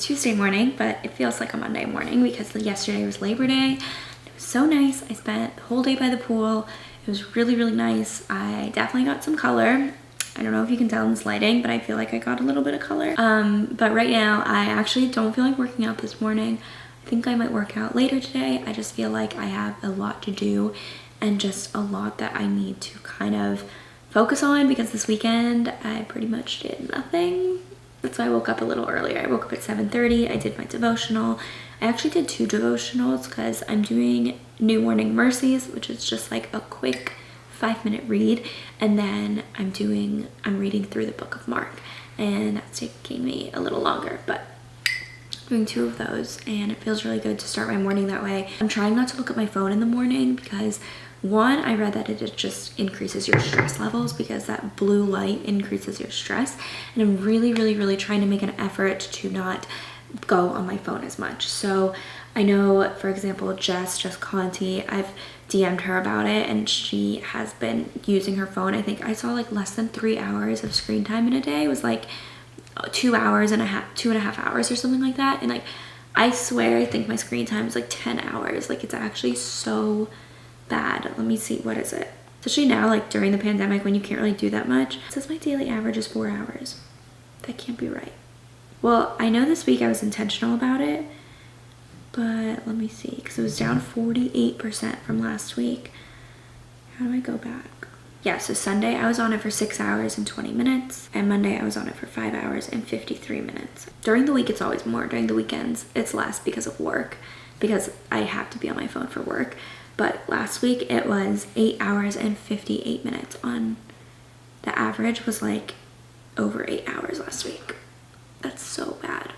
Tuesday morning, but it feels like a Monday morning because yesterday was Labor Day. It was so nice. I spent the whole day by the pool. It was really, really nice. I definitely got some color. I don't know if you can tell in this lighting, but I feel like I got a little bit of color. But right now, I actually don't feel like working out this morning. I think I might work out later today. I just feel like I have a lot to do and just a lot that I need to kind of focus on because this weekend I pretty much did nothing. That's why I woke up a little earlier. I woke up at 7:30. I did my devotional. I actually did 2 devotionals because I'm doing New Morning Mercies, which is just like a quick 5-minute read, and then I'm reading through the book of Mark, and that's taking me a little longer, but I'm doing 2 of those, and it feels really good to start my morning that way. I'm trying not to look at my phone in the morning because one, I read that it just increases your stress levels because that blue light increases your stress, and I'm really, really, really trying to make an effort to not go on my phone as much. So I know, for example, Jess Conti, I've DM'd her about it, and she has been using her phone. I think I saw like less than 3 hours of screen time in a day. It was like 2.5 hours or something like that. And like, I swear, I think my screen time is like 10 hours. Like, it's actually so bad. Let me see, what is it? Especially now, like during the pandemic when you can't really do that much. It says my daily average is 4 hours. That can't be right. Well, I know this week I was intentional about it, but let me see, because it was down 48% from last week. How do I go back? Yeah, so Sunday I was on it for 6 hours and 20 minutes, and Monday I was on it for 5 hours and 53 minutes. During the week it's always more. During the weekends it's less because of work, because I have to be on my phone for work. But last week it was 8 hours and 58 minutes on, the average was like over 8 hours last week. That's so bad.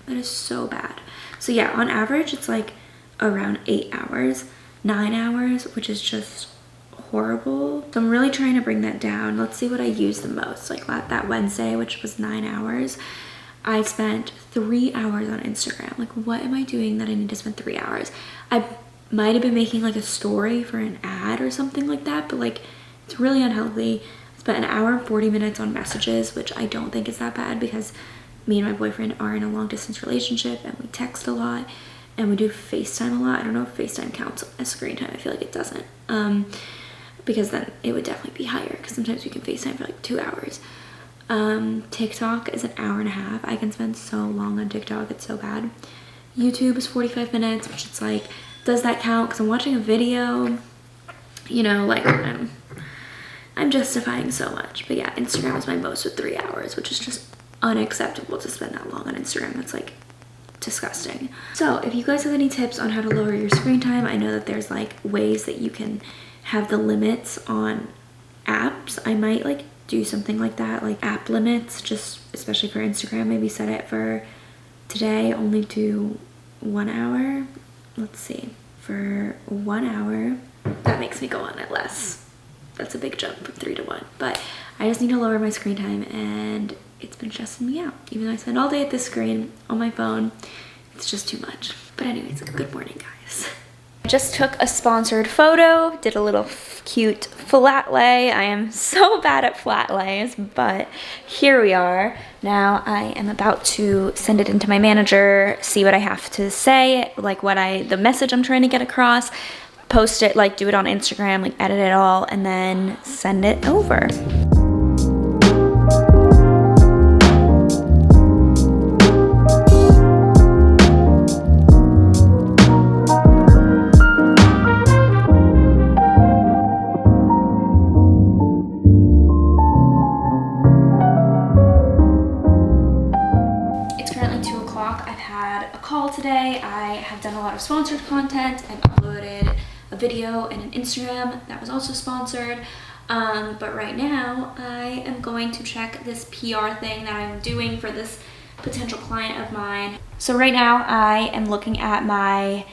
That is so bad. So yeah, on average, it's like around 8 hours, 9 hours, which is just horrible. So I'm really trying to bring that down. Let's see what I use the most. Like that Wednesday, which was 9 hours, I spent 3 hours on Instagram. Like, what am I doing that I need to spend 3 hours? I might have been making like a story for an ad or something like that, but like, it's really unhealthy. I spent 1 hour and 40 minutes on messages, which I don't think is that bad because me and my boyfriend are in a long distance relationship and we text a lot and we do FaceTime a lot. I don't know if FaceTime counts as screen time. I feel like it doesn't, because then it would definitely be higher because sometimes we can FaceTime for like 2 hours. TikTok is 1.5 hours. I can spend so long on TikTok. It's so bad. YouTube is 45 minutes, which it's like, does that count? Because I'm watching a video, you know, like I'm justifying so much. But yeah, Instagram is my most with 3 hours, which is just unacceptable to spend that long on Instagram. That's like disgusting. So if you guys have any tips on how to lower your screen time, I know that there's like ways that you can have the limits on apps. I might like do something like that, like app limits, just especially for Instagram. Maybe set it for today only do 1 hour. Let's see, for 1 hour, that makes me go on it less. That's a big jump from 3 to 1, but I just need to lower my screen time, and it's been stressing me out. Even though I spend all day at this screen on my phone, it's just too much. But anyways, good morning, guys. I just took a sponsored photo, did a little cute flat lay. I am so bad at flat lays, but here we are. Now I am about to send it into my manager, see what I have to say, like the message I'm trying to get across, post it, like do it on Instagram, like edit it all, and then send it over. Today I have done a lot of sponsored content. I've uploaded a video and an Instagram that was also sponsored, but right now I am going to check this PR thing that I'm doing for this potential client of mine. So right now I am looking at my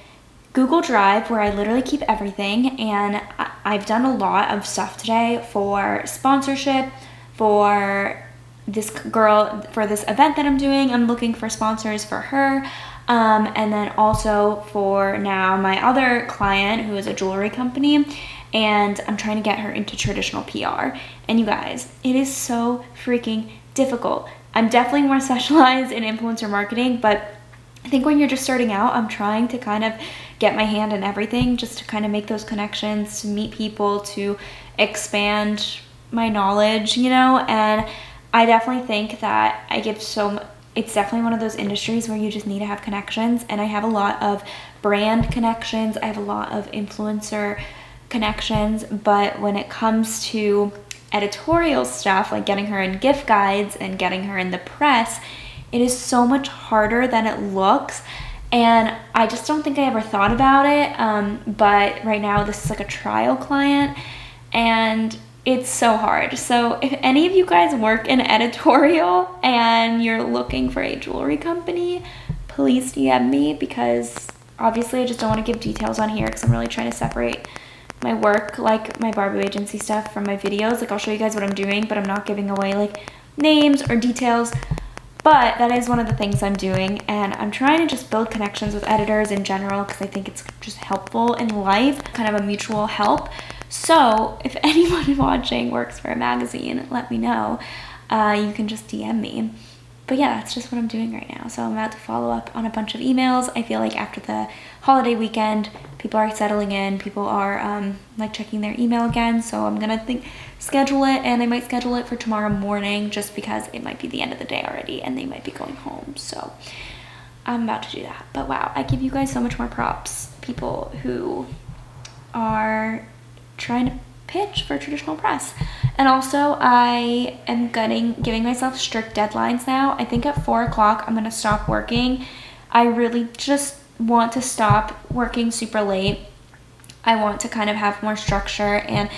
Google Drive where I literally keep everything, and I've done a lot of stuff today for sponsorship for this girl, for this event that I'm doing. I'm looking for sponsors for her. And then also for now my other client who is a jewelry company, and I'm trying to get her into traditional PR. And you guys, it is so freaking difficult. I'm definitely more specialized in influencer marketing, but I think when you're just starting out, I'm trying to kind of get my hand in everything, just to kind of make those connections, to meet people, to expand my knowledge, you know. And I definitely think that it's definitely one of those industries where you just need to have connections, and I have a lot of brand connections, I have a lot of influencer connections, but when it comes to editorial stuff, like getting her in gift guides and getting her in the press, it is so much harder than it looks. And I just don't think I ever thought about it, but right now this is like a trial client, and it's so hard. So if any of you guys work in editorial and you're looking for a jewelry company, please DM me, because obviously I just don't want to give details on here because I'm really trying to separate my work, like my Barbu agency stuff, from my videos. Like I'll show you guys what I'm doing, but I'm not giving away like names or details. But that is one of the things I'm doing, and I'm trying to just build connections with editors in general because I think it's just helpful in life, kind of a mutual help. So if anyone watching works for a magazine, let me know. You can just DM me. But yeah, that's just what I'm doing right now. So I'm about to follow up on a bunch of emails. I feel like after the holiday weekend, people are settling in. People are like checking their email again. So I'm gonna schedule it, and I might schedule it for tomorrow morning just because it might be the end of the day already and they might be going home. So I'm about to do that. But wow, I give you guys so much more props. People who are trying to pitch for traditional press. And also I am giving myself strict deadlines now. I think at 4 o'clock I'm gonna stop working. I really just want to stop working super late. I want to kind of have more structure, and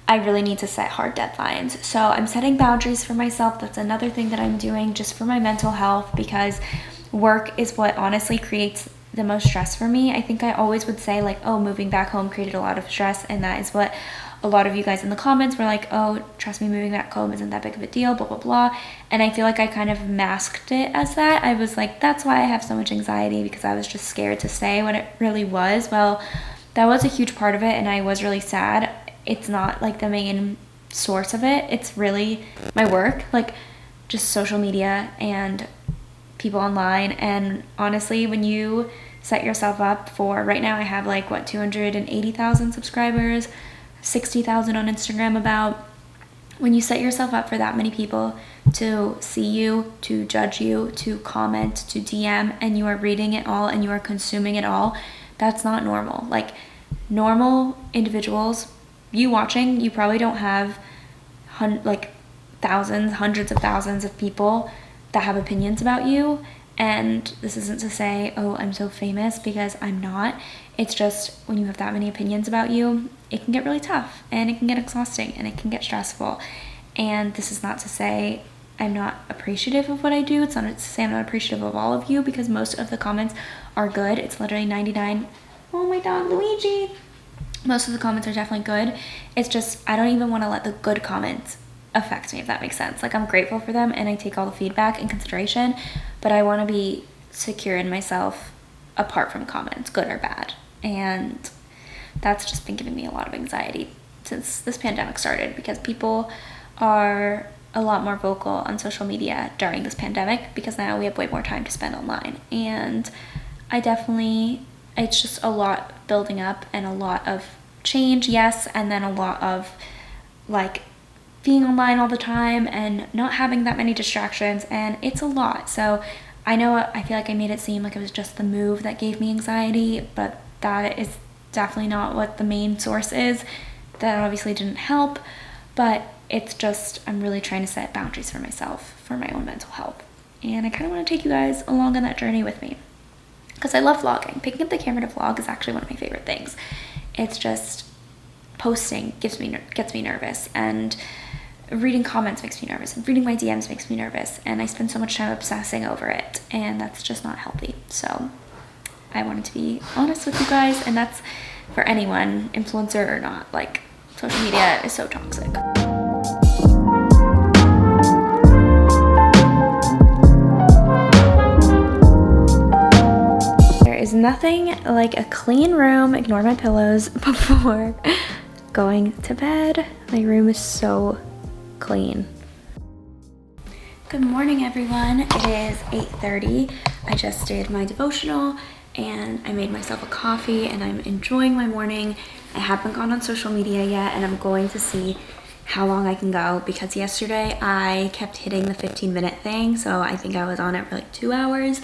I really need to set hard deadlines. So I'm setting boundaries for myself. That's another thing that I'm doing just for my mental health, because work is what honestly creates the most stress for me. I think I always would say like, oh, moving back home created a lot of stress, and that is what a lot of you guys in the comments were like, oh, trust me, moving back home isn't that big of a deal, blah, blah, blah. And I feel like I kind of masked it as that. I was like, that's why I have so much anxiety, because I was just scared to say what it really was. Well, that was a huge part of it, and I was really sad. It's not like the main source of it. It's really my work, like just social media and people online. And honestly, when you set yourself up for, right now I have like what, 280,000 subscribers, 60,000 on Instagram about. When you set yourself up for that many people to see you, to judge you, to comment, to DM, and you are reading it all and you are consuming it all, that's not normal. Like normal individuals, you watching, you probably don't have like thousands, hundreds of thousands of people that have opinions about you. And this isn't to say, oh, I'm so famous, because I'm not. It's just when you have that many opinions about you, it can get really tough, and it can get exhausting, and it can get stressful. And this is not to say I'm not appreciative of what I do. It's not to say I'm not appreciative of all of you, because most of the comments are good. It's literally 99. Oh, my dog Luigi. Most of the comments are definitely good. It's just I don't even want to let the good comments affect me, if that makes sense. Like I'm grateful for them and I take all the feedback in consideration, but I want to be secure in myself apart from comments, good or bad. And that's just been giving me a lot of anxiety since this pandemic started, because people are a lot more vocal on social media during this pandemic, because now we have way more time to spend online. And it's just a lot building up and a lot of change, yes, and then a lot of like being online all the time and not having that many distractions, and it's a lot. So I feel like I made it seem like it was just the move that gave me anxiety, but that is definitely not what the main source is. That obviously didn't help, but it's just I'm really trying to set boundaries for myself, for my own mental health. And I kind of want to take you guys along on that journey with me, because I love vlogging. Picking up the camera to vlog is actually one of my favorite things. It's just posting gets me nervous, and reading comments makes me nervous, and reading my DMs makes me nervous, and I spend so much time obsessing over it, and that's just not healthy. So I wanted to be honest with you guys, and that's for anyone, influencer or not. Like, social media is so toxic. There is nothing like a clean room, ignore my pillows, before going to bed. My room is so clean. Good morning, everyone. It is 8:30. I just did my devotional and I made myself a coffee and I'm enjoying my morning. I haven't gone on social media yet and I'm going to see how long I can go because yesterday I kept hitting the 15-minute thing, so I think I was on it for like 2 hours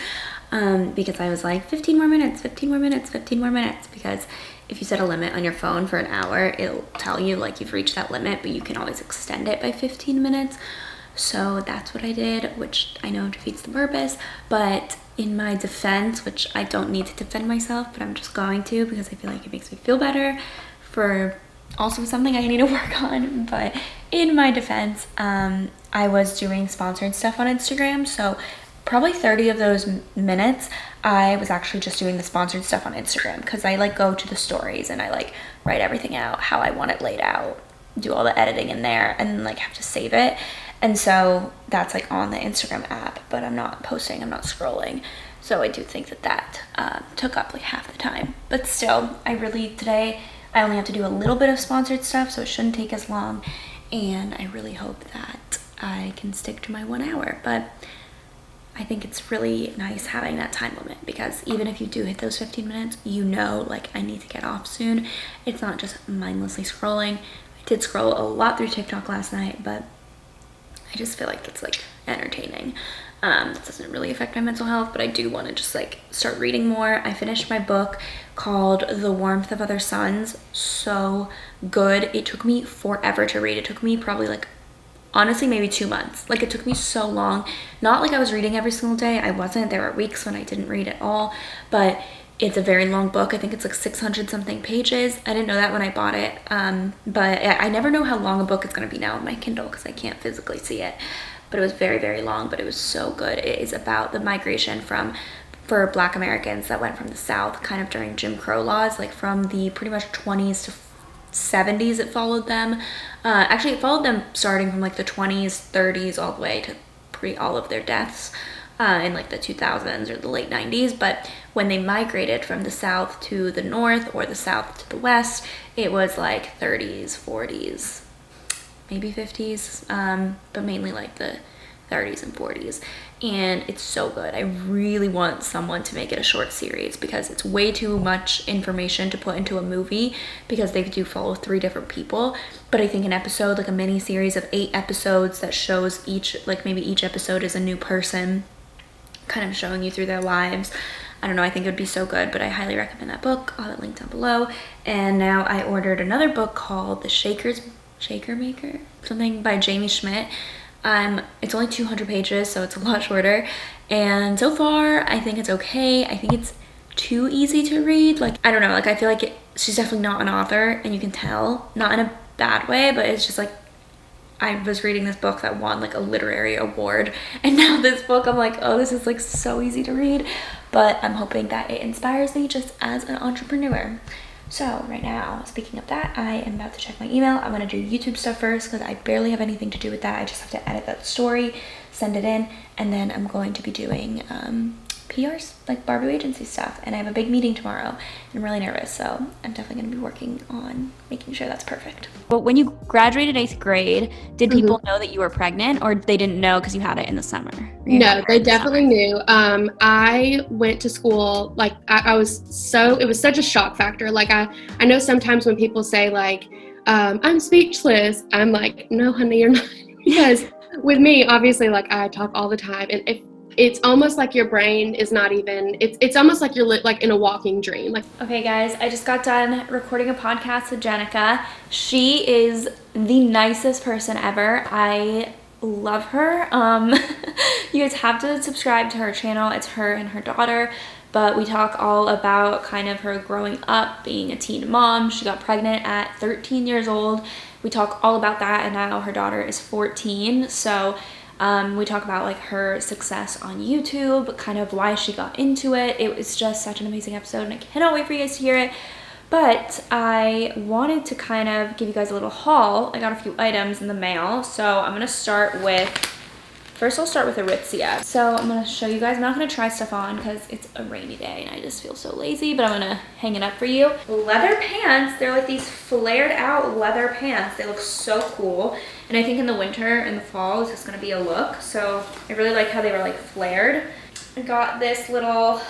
because I was like 15 more minutes, 15 more minutes, 15 more minutes, because if you set a limit on your phone for an hour, it'll tell you like you've reached that limit, but you can always extend it by 15 minutes. So that's what I did, which I know defeats the purpose, but in my defense, which I don't need to defend myself, but I'm just going to because I feel like it makes me feel better for also something I need to work on. But in my defense, I was doing sponsored stuff on Instagram, so probably 30 of those minutes I was actually just doing the sponsored stuff on Instagram because I like go to the stories and I like write everything out how I want it laid out, do all the editing in there, and like have to save it. And so that's like on the Instagram app, but I'm not posting, I'm not scrolling. So I do think that took up like half the time. But still, today I only have to do a little bit of sponsored stuff, so it shouldn't take as long. And I really hope that I can stick to my 1 hour. But I think it's really nice having that time limit because even if you do hit those 15 minutes, you know, like I need to get off soon. It's not just mindlessly scrolling. I did scroll a lot through TikTok last night, but I just feel like it's like entertaining. It doesn't really affect my mental health, but I do want to just like start reading more. I finished my book called The Warmth of Other Suns. So good. It took me forever to read. It took me probably like, honestly, maybe 2 months. Like it took me so long. Not like I was reading every single day. I wasn't. There were weeks when I didn't read at all, but it's a very long book. I think it's like 600 something pages. I didn't know that when I bought it. But I never know how long a book is going to be now on my Kindle because I can't physically see it. But it was very, very long, but it was so good. It is about the migration for Black Americans that went from the South kind of during Jim Crow laws, like from the pretty much 20s to 70s it followed them. Actually, it followed them starting from like the 20s, 30s, all the way to all of their deaths. In like the 2000s or the late 90s, but when they migrated from the South to the North or the South to the West, it was like 30s, 40s, maybe 50s, but mainly like the 30s and 40s. And it's so good. I really want someone to make it a short series because it's way too much information to put into a movie because they do follow 3 different people. But I think an episode, like a mini series of 8 episodes that shows each, like maybe each episode is a new person, kind of showing you through their lives. I don't know, I think it would be so good, but I highly recommend that book. I'll have it linked down below. And now I ordered another book called The Shaker Maker, something by Jamie Schmidt. It's only 200 pages, so it's a lot shorter. And so far, I think it's okay. I think it's too easy to read. Like, I don't know, like I feel like she's definitely not an author, and you can tell, not in a bad way, but it's just like, I was reading this book that won like a literary award, and now this book I'm like, oh, this is like so easy to read, but I'm hoping that it inspires me just as an entrepreneur. So right now, speaking of that, I am about to check my email. I'm gonna do YouTube stuff first because I barely have anything to do with that. I just have to edit that story, send it in, and then I'm going to be doing PRs, like Barbu agency stuff, and I have a big meeting tomorrow and I'm really nervous, so I'm definitely going to be working on making sure that's perfect. But when you graduated 8th grade, did people know that you were pregnant, or they didn't know because you had it in the summer? No, they definitely knew. I went to school, like it was such a shock factor. Like I know sometimes when people say like, I'm speechless, I'm like, no honey, you're not. Because with me, obviously, like I talk all the time, and if it's almost like your brain is not even, it's almost like you're like in a walking dream. Like, okay guys, I just got done recording a podcast with Jenica. She is the nicest person ever. I love her. You guys have to subscribe to her channel. It's her and her daughter, but we talk all about kind of her growing up, being a teen mom. She got pregnant at 13 years old. We talk all about that, and now her daughter is 14, so we talk about like her success on YouTube, kind of why she got into it. It was just such an amazing episode, and I cannot wait for you guys to hear it. But I wanted to kind of give you guys a little haul. I got a few items in the mail, so I'm gonna start with First I'll start with Aritzia. So I'm gonna show you guys. I'm not gonna try stuff on because it's a rainy day and I just feel so lazy, but I'm gonna hang it up for you. Leather pants, they're like these flared out leather pants. They look so cool. And I think in the winter and the fall, this is gonna be a look. So I really like how they were like flared. I got this little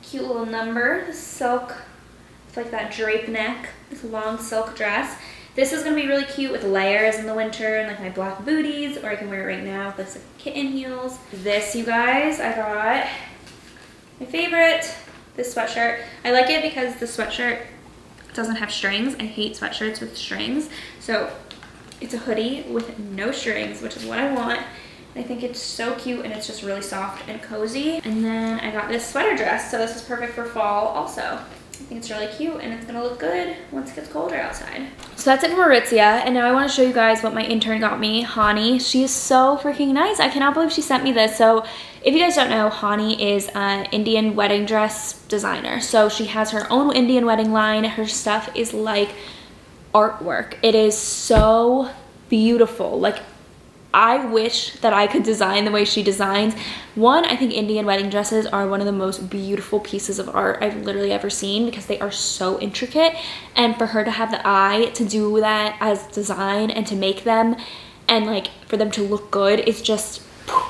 cute little number, this silk, it's like that drape neck, this long silk dress. This is gonna be really cute with layers in the winter and like my black booties, or I can wear it right now with this like kitten heels. This, you guys, I got my favorite, this sweatshirt. I like it because the sweatshirt doesn't have strings. I hate sweatshirts with strings. So it's a hoodie with no strings, which is what I want. I think it's so cute and it's just really soft and cozy. And then I got this sweater dress, so this is perfect for fall also. I think it's really cute and it's gonna look good once it gets colder outside. So that's it from Aritzia, and now I wanna show you guys what my intern got me, Hani. She is so freaking nice. I cannot believe she sent me this. So if you guys don't know, Hani is an Indian wedding dress designer. So she has her own Indian wedding line. Her stuff is like artwork. It is so beautiful. Like, I wish that I could design the way she designs. One, I think Indian wedding dresses are one of the most beautiful pieces of art I've literally ever seen because they are so intricate. And for her to have the eye to do that as design and to make them and like for them to look good, it's just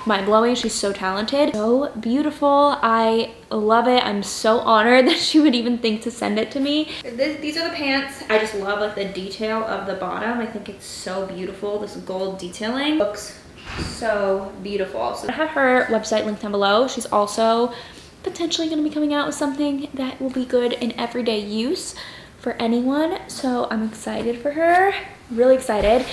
mind-blowing. She's so talented, so beautiful. I love it. I'm so honored that she would even think to send it to me. These are the pants. I just love like the detail of the bottom. I think it's so beautiful. This gold detailing looks so beautiful. So I have her website linked down below. She's also potentially going to be coming out with something that will be good in everyday use for anyone, so I'm excited for her, really excited.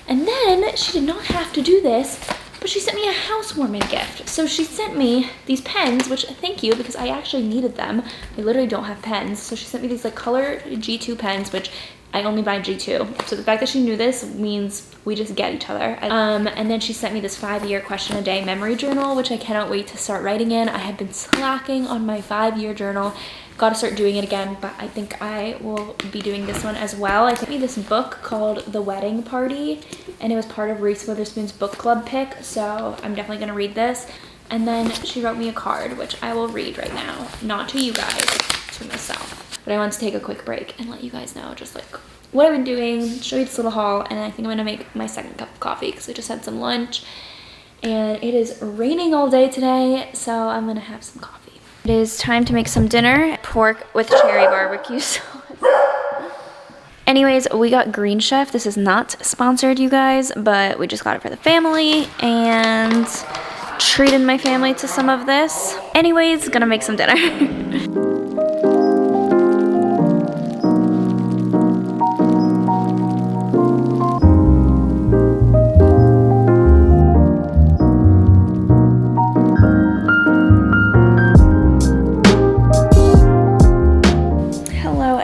And then she did not have to do this, but she sent me a housewarming gift. So she sent me these pens, which thank you, because I actually needed them. I literally don't have pens. So she sent me these like color G2 pens, which I only buy G2. So the fact that she knew this means we just get each other. And then she sent me this 5-year question a day memory journal, which I cannot wait to start writing in. I have been slacking on my 5-year journal. Gotta start doing it again, but I think I will be doing this one as well. I sent me this book called The Wedding Party, and it was part of Reese Witherspoon's book club pick, so I'm definitely gonna read this. And then she wrote me a card, which I will read right now. Not to you guys, to myself. But I want to take a quick break and let you guys know just like what I've been doing, show you this little haul, and I think I'm gonna make my second cup of coffee because I just had some lunch. And it is raining all day today, so I'm gonna have some coffee. It is time to make some dinner. Pork with cherry barbecue sauce. Anyways, we got Green Chef. This is not sponsored, you guys, but we just got it for the family and treated my family to some of this. Anyways, gonna make some dinner.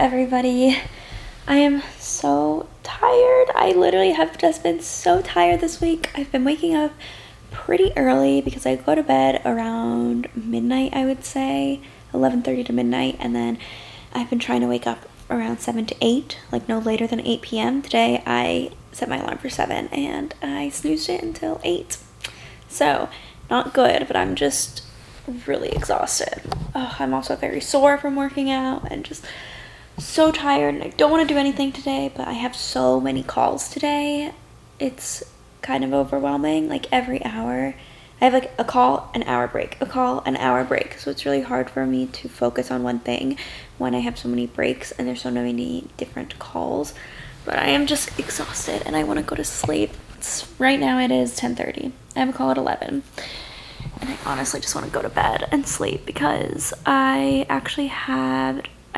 Everybody, I am so tired. I literally have just been so tired this week. I've been waking up pretty early because I go to bed around midnight, I would say 11:30 to midnight, and then I've been trying to wake up around 7 to 8, like no later than 8 p.m. Today I set my alarm for 7 and I snoozed it until 8. So not good, but I'm just really exhausted. Oh, I'm also very sore from working out and just so tired, and I don't want to do anything today, but I have so many calls today. It's kind of overwhelming. Like every hour I have like a call, an hour break, a call, an hour break, so it's really hard for me to focus on one thing when I have so many breaks and there's so many different calls. But I am just exhausted and I want to go to sleep. Right now it is 10:30. I have a call at 11 and I honestly just want to go to bed and sleep because I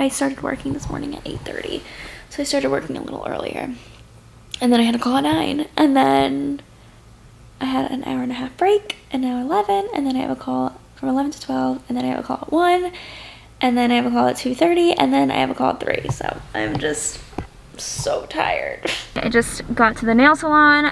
started working this morning at 8:30, so I started working a little earlier, and then I had a call at 9, and then I had an hour and a half break, and now 11, and then I have a call from 11 to 12, and then I have a call at 1, and then I have a call at 2:30, and then I have a call at 3, so I'm just so tired. I just got to the nail salon. I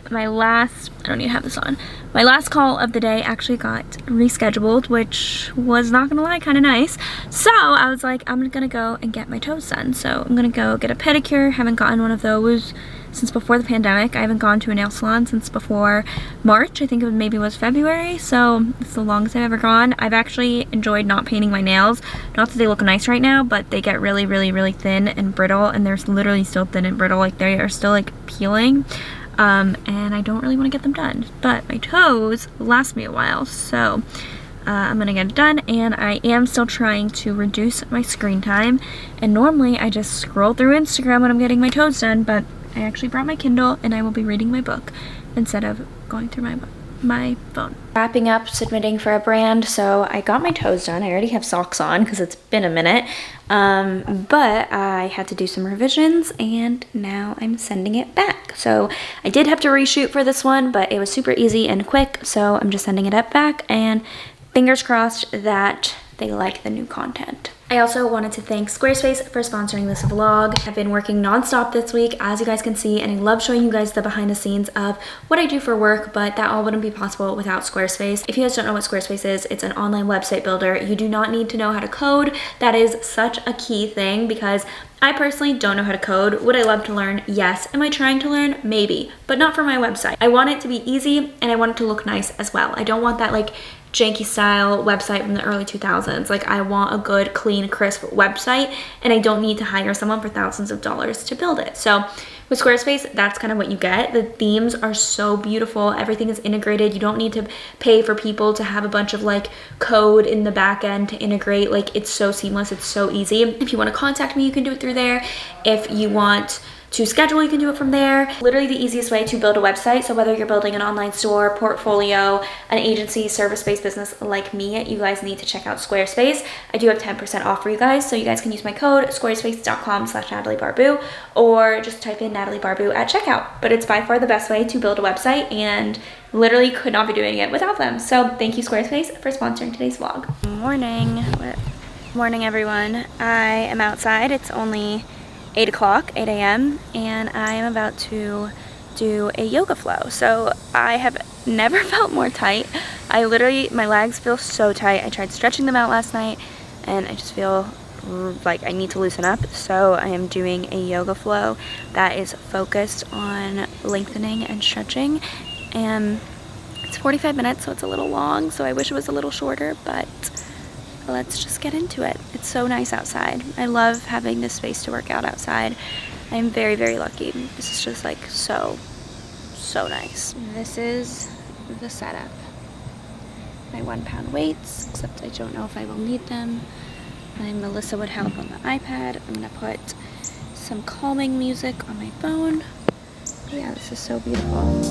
don't even have this on. My last call of the day actually got rescheduled, which was, not gonna lie, kind of nice. So I was like, I'm gonna go and get my toes done. So I'm gonna go get a pedicure. Haven't gotten one of those since before the pandemic. I haven't gone to a nail salon since before March. I think it maybe was February, so it's the longest I've ever gone. I've actually enjoyed not painting my nails. Not that they look nice right now, but they get really, really, really thin and brittle, and they're literally still thin and brittle. Like, they are still like peeling. And I don't really want to get them done, but my toes last me a while, so I'm gonna get it done. And I am still trying to reduce my screen time, and normally I just scroll through Instagram when I'm getting my toes done, but I actually brought my Kindle and I will be reading my book instead of going through my phone. Wrapping up submitting for a brand, so I got my toes done. I already have socks on because it's been a minute, but I had to do some revisions and now I'm sending it back. So I did have to reshoot for this one, but it was super easy and quick, so I'm just sending it up back, and fingers crossed that they like the new content. I also wanted to thank Squarespace for sponsoring this vlog. I've been working nonstop this week, as you guys can see, and I love showing you guys the behind the scenes of what I do for work, but that all wouldn't be possible without Squarespace. If you guys don't know what Squarespace is, it's an online website builder. You do not need to know how to code. That is such a key thing because I personally don't know how to code. Would I love to learn? Yes. Am I trying to learn? Maybe, but not for my website. I want it to be easy and I want it to look nice as well. I don't want that like janky style website from the early 2000s. Like, I want a good, clean, crisp website, and I don't need to hire someone for thousands of dollars to build it. So with Squarespace, that's kind of what you get. The themes are so beautiful. Everything is integrated. You don't need to pay for people to have a bunch of like code in the back end to integrate. Like, it's so seamless. It's so easy. If you want to contact me, you can do it through there. If you want to schedule, you can do it from there. Literally the easiest way to build a website. So whether you're building an online store, portfolio, an agency, service-based business like me, you guys need to check out Squarespace. I do have 10% off for you guys, so you guys can use my code squarespace.com/NatalieBarbu, or just type in Natalie Barbu at checkout. But it's by far the best way to build a website, and literally could not be doing it without them. So thank you, Squarespace, for sponsoring today's vlog. Morning everyone. I am outside. It's only 8 o'clock, 8 a.m. and I am about to do a yoga flow. So I have never felt more tight. I literally, my legs feel so tight. I tried stretching them out last night and I just feel like I need to loosen up. So I am doing a yoga flow that is focused on lengthening and stretching, and it's 45 minutes, so it's a little long. So I wish it was a little shorter, but let's just get into it. It's so nice outside. I love having this space to work out outside. I'm very, very lucky. This is just like so nice. This is the setup. My 1 pound weights, except I don't know if I will need them. Melissa would help on the iPad. I'm gonna put some calming music on my phone. But yeah, this is so beautiful.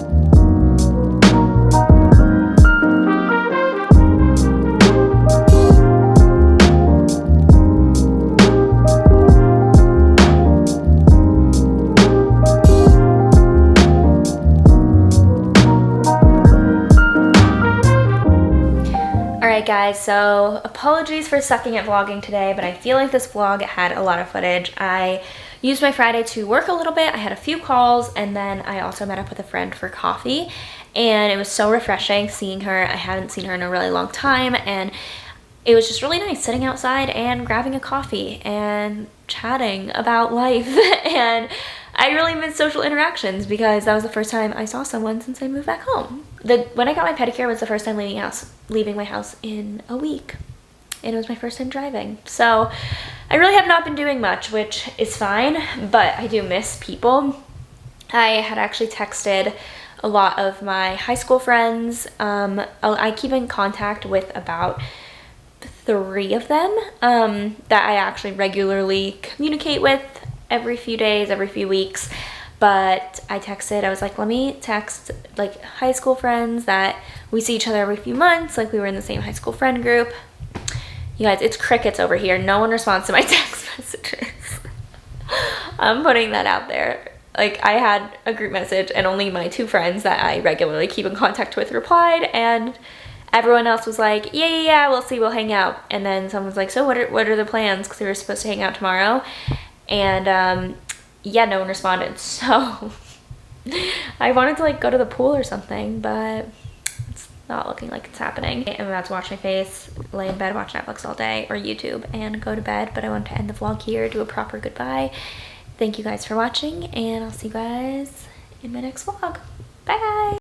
Alright guys, so apologies for sucking at vlogging today, but I feel like this vlog had a lot of footage. I used my Friday to work a little bit. I had a few calls, and then I also met up with a friend for coffee, and it was so refreshing seeing her. I hadn't seen her in a really long time, and it was just really nice sitting outside and grabbing a coffee and chatting about life. And I really miss social interactions because that was the first time I saw someone since I moved back home. When I got my pedicure was the first time leaving my house in a week, and it was my first time driving. So I really have not been doing much, which is fine, but I do miss people. I had actually texted a lot of my high school friends. I keep in contact with about 3 of them that I actually regularly communicate with every few days, every few weeks. But I was like, let me text like high school friends that we see each other every few months, like we were in the same high school friend group. You guys, it's crickets over here. No one responds to my text messages. I'm putting that out there. Like, I had a group message and only my 2 friends that I regularly keep in contact with replied, and everyone else was like, yeah, we'll see, we'll hang out. And then someone was like, so what are the plans? Because we were supposed to hang out tomorrow. And yeah, no one responded. So I wanted to like go to the pool or something, but it's not looking like it's happening. I'm about to wash my face, lay in bed, watch Netflix all day or YouTube, and go to bed. But I wanted to end the vlog here, do a proper goodbye, thank you guys for watching, and I'll see you guys in my next vlog. Bye!